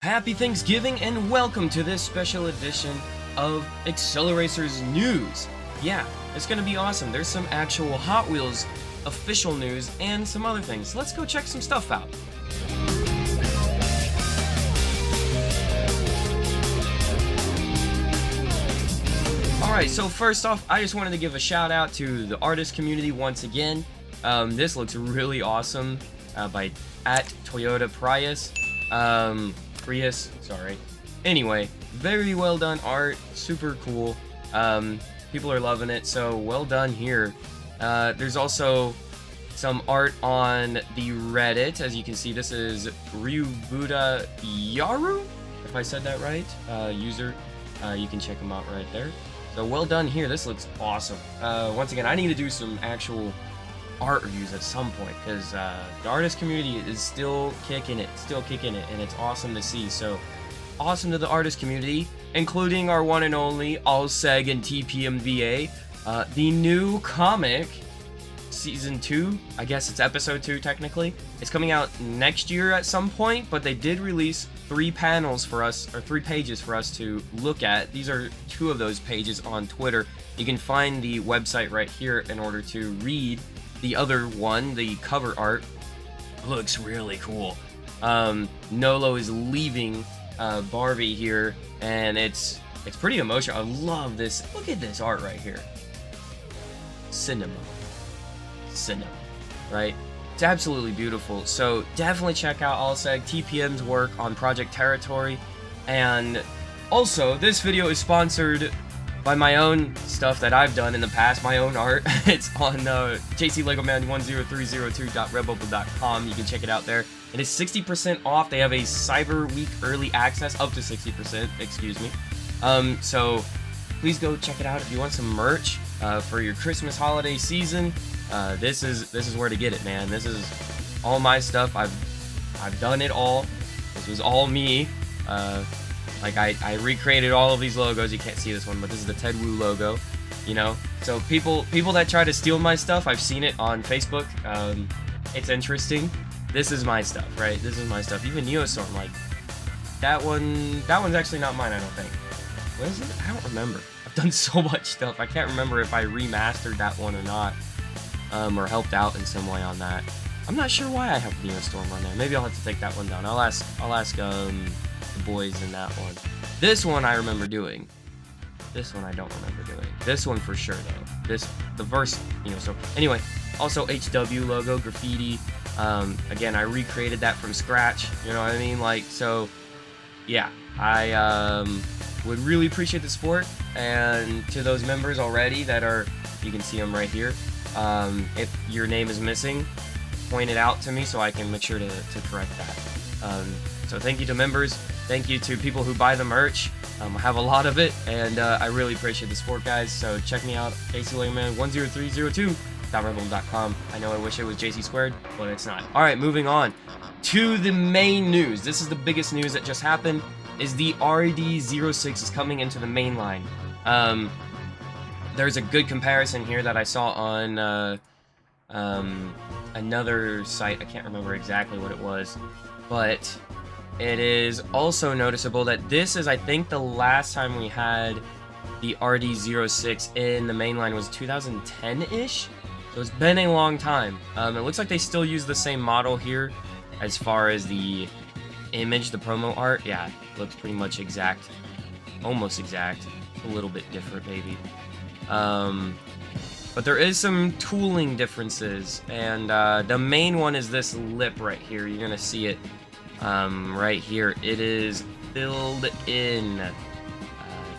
Happy Thanksgiving and welcome to this special edition of Acceleracers news. Yeah, it's gonna be awesome. There's some actual Hot Wheels official news and some other things. Let's go check some stuff out. Alright, so first off, I just wanted to give a shout out to the artist community once again. This looks really awesome by @Toyota Prius, sorry. Anyway, very well done art, super cool. People are loving it, so well done here. There's also some art on the Reddit. As you can see, this is Ryubuda Yaru, if I said that right, user. You can check him out right there. So well done here, this looks awesome. Once again, I need to do some actual art reviews at some point, because the artist community is still kicking it, and it's awesome to see. So awesome to the artist community, including our one and only Allseg and TPMVA. The new comic, season 2, I guess it's episode 2 technically, it's coming out next year at some point, but they did release 3 panels for us, or 3 pages for us to look at. These are 2 of those pages on Twitter. You can find the website right here in order to read the other one. The cover art looks really cool. Nolo is leaving Barbie here, and it's pretty emotional. I love this. Look at this art right here. Cinema, right? It's absolutely beautiful. So definitely check out Allseg TPM's work on Project Territory. And also, this video is sponsored by my own stuff that I've done in the past, my own art. It's on JayCee LegoMan10302.redbubble.com. You can check it out there. It is 60% off. They have a Cyber Week early access, up to 60%, excuse me. So please go check it out if you want some merch for your Christmas holiday season. This is where to get it, man. This is all my stuff. I've done it all. This was all me. Like I recreated all of these logos. You can't see this one, but this is the Ted Wu logo, you know. So people that try to steal my stuff, I've seen it on Facebook. It's interesting. This is my stuff, right? This is my stuff. Even Neostorm, like that one's actually not mine, I don't think. What is it? I don't remember. I've done so much stuff. I can't remember if I remastered that one or not, or helped out in some way on that. I'm not sure why I have Neostorm on there. Maybe I'll have to take that one down. I'll ask the boys in that one. This one I remember doing. This one I don't remember doing. This one for sure though. The verse, you know. So anyway, also HW logo, graffiti. Again, I recreated that from scratch. You know what I mean? Like, so yeah, I would really appreciate the support. And to those members already that are, you can see them right here. If your name is missing, point it out to me so I can make sure to correct that. So thank you to members. Thank you to people who buy the merch. I have a lot of it, and I really appreciate the support, guys. So check me out, JayCee10302.redbubble.com. I know I wish it was JayCee squared, but it's not. All right, moving on to the main news. This is the biggest news that just happened. Is the RD06 is coming into the main line. There's a good comparison here that I saw on another site. I can't remember exactly what it was, but it is also noticeable that this is, I think, the last time we had the RD06 in the main line was 2010-ish. So it's been a long time. It looks like they still use the same model here as far as the image, the promo art. Yeah, it looks pretty much exact, almost exact, a little bit different maybe. But there is some tooling differences, and the main one is this lip right here. You're gonna see it right here. It is filled in. If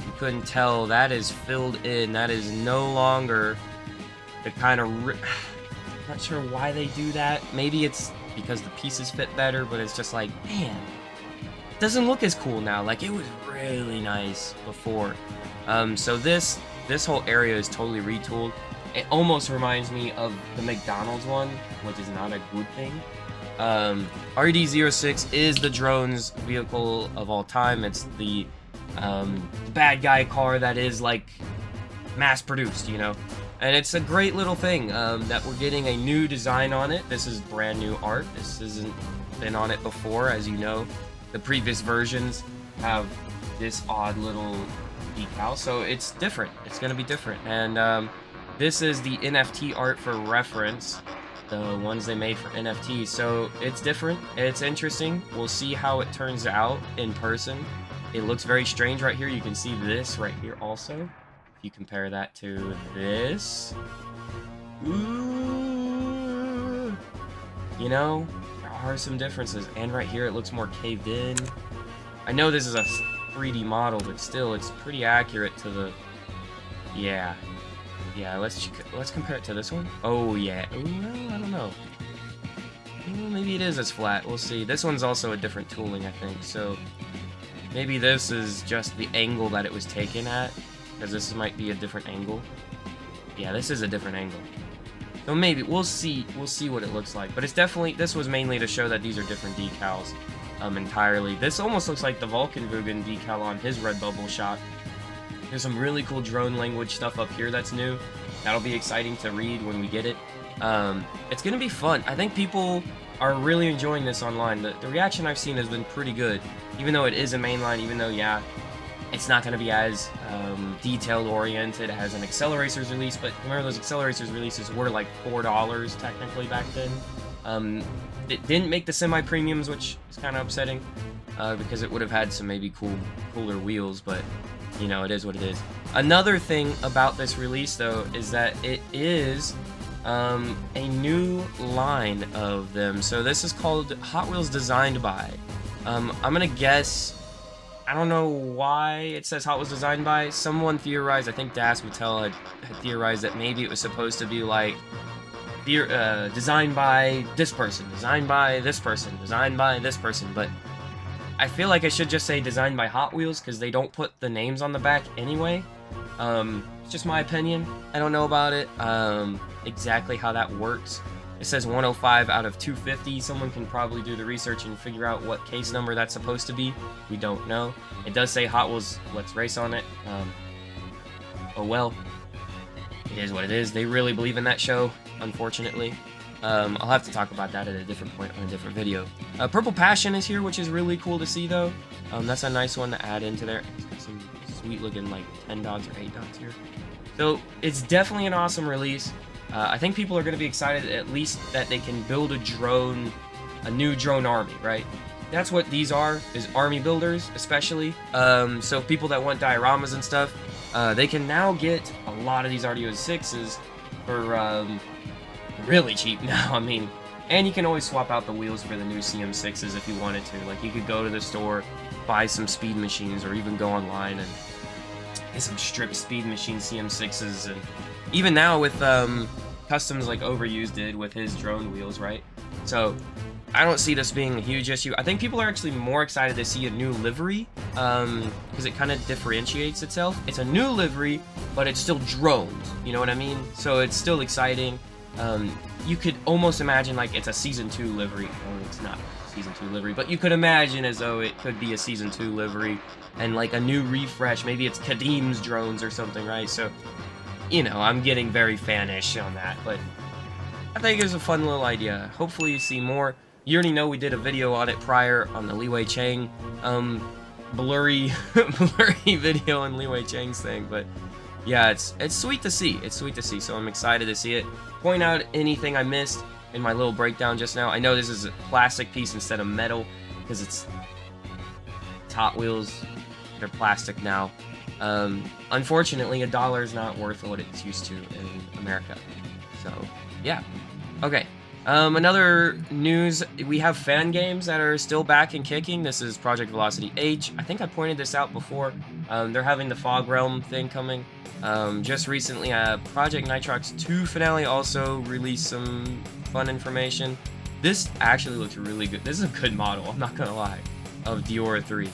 you couldn't tell, that is filled in. That is no longer the kind of not sure why they do that. Maybe it's because the pieces fit better, but it's just like, man, it doesn't look as cool now. Like, it was really nice before. So this whole area is totally retooled. It almost reminds me of the McDonald's one, which is not a good thing. RD06 is the drone's vehicle of all time. It's the bad guy car that is like mass produced, you know. And it's a great little thing that we're getting a new design on it. This is brand new art. This hasn't been on it before, as you know. the previous versions have this odd little decal, so it's different. It's gonna be different. And this is the NFT art for reference, the ones they made for NFTs. So it's different. It's interesting. We'll see how it turns out in person. It looks very strange right here. You can see this right here also. If you compare that to this, ooh, you know, there are some differences. And right here, it looks more caved in. I know this is a 3D model, but still, it's pretty accurate to the, yeah. Yeah, let's compare it to this one. Oh, yeah. Oh, I don't know. Maybe it is as flat. We'll see. This one's also a different tooling, I think. So maybe this is just the angle that it was taken at, because this might be a different angle. Yeah, this is a different angle. So maybe we'll see. We'll see what it looks like. But it's definitely, this was mainly to show that these are different decals entirely. This almost looks like the Vulcanvugen decal on his Redbubble shop. There's some really cool drone language stuff up here that's new. That'll be exciting to read when we get it. It's gonna be fun. I think people are really enjoying this online. The reaction I've seen has been pretty good. Even though it is a mainline, even though, yeah, it's not gonna be as detailed oriented as an Acceleracers release, but remember those Acceleracers releases were like $4 technically back then. It didn't make the semi-premiums, which is kind of upsetting, because it would have had some maybe cooler wheels, but you know, it is what it is. Another thing about this release, though, is that it is a new line of them. So this is called Hot Wheels Designed By. I'm gonna guess, I don't know why it says Hot Wheels Designed By. Someone theorized, I think Das Mattel had theorized that maybe it was supposed to be like designed by this person, designed by this person, designed by this person, but I feel like I should just say designed by Hot Wheels because they don't put the names on the back anyway. It's just my opinion. I don't know about it, exactly how that works. It says 105 out of 250. Someone can probably do the research and figure out what case number that's supposed to be. We don't know. It does say Hot Wheels Let's Race on it. Oh well. It is what it is. They really believe in that show, unfortunately. I'll have to talk about that at a different point on a different video. Purple Passion is here, which is really cool to see, though. That's a nice one to add into there. It's got some sweet-looking, like, 10 dots or 8 dots here. So, it's definitely an awesome release. I think people are going to be excited, at least, that they can build a new drone army, right? That's what these are, is army builders, especially. So, people that want dioramas and stuff, they can now get a lot of these RDO 6s for, really cheap now. I mean, and you can always swap out the wheels for the new CM6s if you wanted to. Like, you could go to the store, buy some speed machines, or even go online and get some stripped speed machine CM6s. And even now with customs like Overused did with his drone wheels, right? So I don't see this being a huge issue. I think people are actually more excited to see a new livery because it kind of differentiates itself. It's a new livery, but it's still drones. You know what I mean? So it's still exciting. You could almost imagine like it's a Season 2 livery. Well, it's not a Season 2 livery, but you could imagine as though it could be a Season 2 livery and like a new refresh. Maybe it's Kadim's drones or something, right? So, you know, I'm getting very fanish on that, but I think it's a fun little idea. Hopefully you see more. You already know we did a video on it prior on the Li Wei Chang blurry video on Li Wei Chang's thing, but yeah, it's sweet to see. It's sweet to see, so I'm excited to see it. Point out anything I missed in my little breakdown just now. I know this is a plastic piece instead of metal because it's Hot Wheels. They're plastic now. Unfortunately, $1 is not worth what it's used to in America. So, yeah. Okay. Another news, we have fan games that are still back and kicking. This is Project Velocity H. I think I pointed this out before. They're having the Fog Realm thing coming. Just recently, Project Nitrox 2 finale also released some fun information. This actually looks really good. This is a good model, I'm not gonna lie, of Diora 3.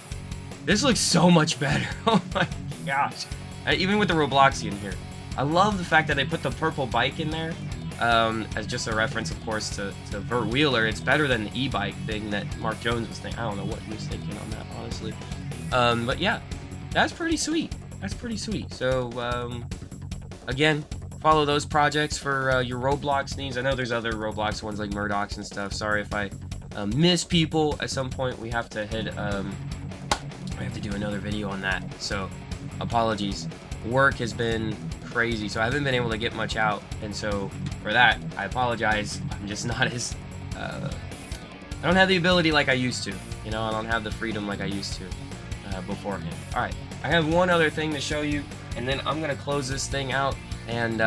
This looks so much better. Oh my gosh. Even with the Robloxian here. I love the fact that they put the purple bike in there. As just a reference, of course, to Vert Wheeler. It's better than the e-bike thing that Mark Jones was thinking. I don't know what he was thinking on that, honestly. But yeah, that's pretty sweet. That's pretty sweet. So, again, follow those projects for your Roblox needs. I know there's other Roblox ones like Murdoch's and stuff. Sorry if I miss people. At some point we have to hit we have to do another video on that, so apologies. Work has been crazy, so I haven't been able to get much out, and so for that I apologize. I'm just not as I don't have the ability like I used to, you know. I don't have the freedom like I used to beforehand. Alright, I have one other thing to show you, and then I'm gonna close this thing out. And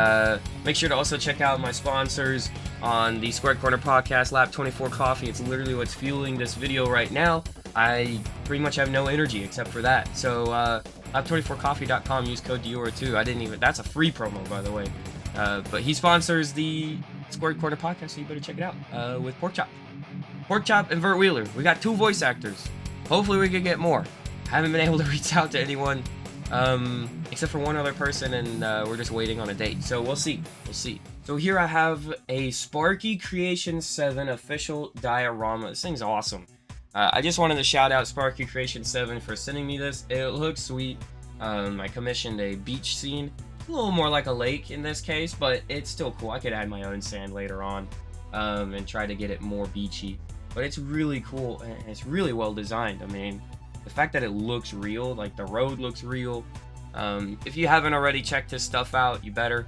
make sure to also check out my sponsors on the Squared Corner Podcast, Lap 24 Coffee. It's literally what's fueling this video right now. I pretty much have no energy except for that. So lap24coffee.com, use code Dior2. I didn't even, that's a free promo, by the way. But he sponsors the Squared Corner Podcast, so you better check it out with Pork Chop and Vert Wheeler. We got 2 voice actors. Hopefully we can get more. Haven't been able to reach out to anyone except for one other person, and we're just waiting on a date, so we'll see. So here I have a Sparky Creation 7 official diorama. This thing's awesome. I just wanted to shout out Sparky Creation 7 for sending me this. It looks sweet. I commissioned a beach scene, a little more like a lake in this case, but it's still cool. I could add my own sand later on and try to get it more beachy, but it's really cool and it's really well designed. I mean, the fact that it looks real, like the road looks real. If you haven't already checked his stuff out, you better.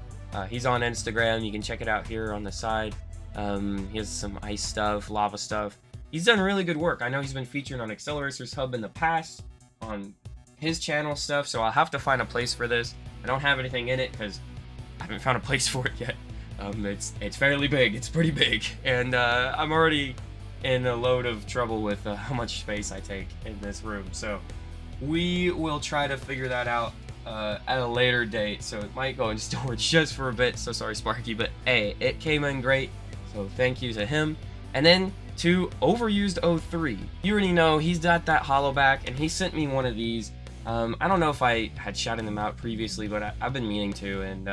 He's on Instagram. You can check it out here on the side. He has some ice stuff, lava stuff. He's done really good work. I know he's been featured on Acceleracers Hub in the past on his channel stuff, so I'll have to find a place for this. I don't have anything in it because I haven't found a place for it yet. It's fairly big. It's pretty big, and I'm already in a load of trouble with how much space I take in this room. So we will try to figure that out at a later date. So it might go in storage just for a bit. So sorry, Sparky, but hey, it came in great. So thank you to him. And then to Overused 03. You already know he's got that hollow back, and he sent me one of these. I don't know if I had shouted them out previously, but I've been meaning to, and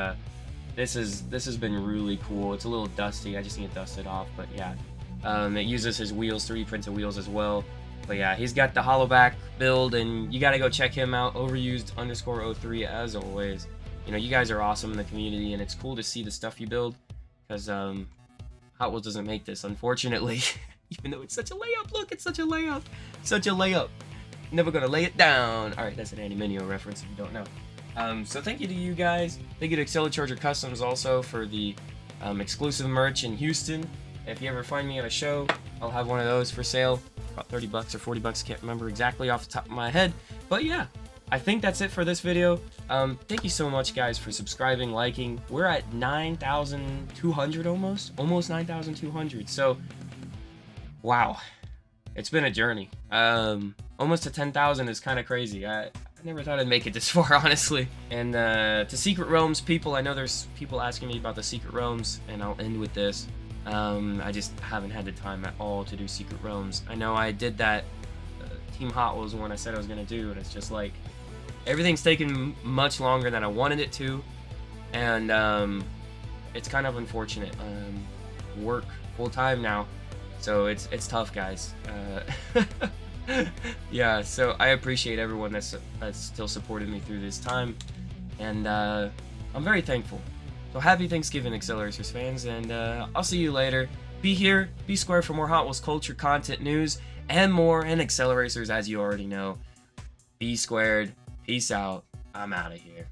this has been really cool. It's a little dusty. I just need to dust it off, but yeah. It uses his wheels, 3D printed wheels as well. But yeah, he's got the hollow back build, and you gotta go check him out, Overused_03 as always. You know, you guys are awesome in the community, and it's cool to see the stuff you build, because Hot Wheels doesn't make this, unfortunately. Even though it's such a layup, look, it's such a layup. Such a layup. Never gonna lay it down. Alright, that's an Andy Mineo reference if you don't know. So thank you to you guys. Thank you to Acceleracers Customs also for the exclusive merch in Houston. If you ever find me at a show, I'll have one of those for sale. About 30 bucks or 40 bucks, can't remember exactly off the top of my head. But yeah, I think that's it for this video. Thank you so much, guys, for subscribing, liking. We're at 9,200 almost 9,200. So, wow, it's been a journey. Almost to 10,000 is kind of crazy. I never thought I'd make it this far, honestly. And to Secret Realms people, I know there's people asking me about the Secret Realms, and I'll end with this. I just haven't had the time at all to do Secret Realms. I know I did that Team Hot Wheels one I said I was going to do, and it's just like, everything's taken much longer than I wanted it to, and it's kind of unfortunate. Work full-time now, so it's tough, guys. Yeah, so I appreciate everyone that's still supported me through this time, and I'm very thankful. So happy Thanksgiving, Acceleracers fans, and I'll see you later. Be here, be square for more Hot Wheels culture, content, news, and more, and Acceleracers, as you already know. Be squared. Peace out. I'm out of here.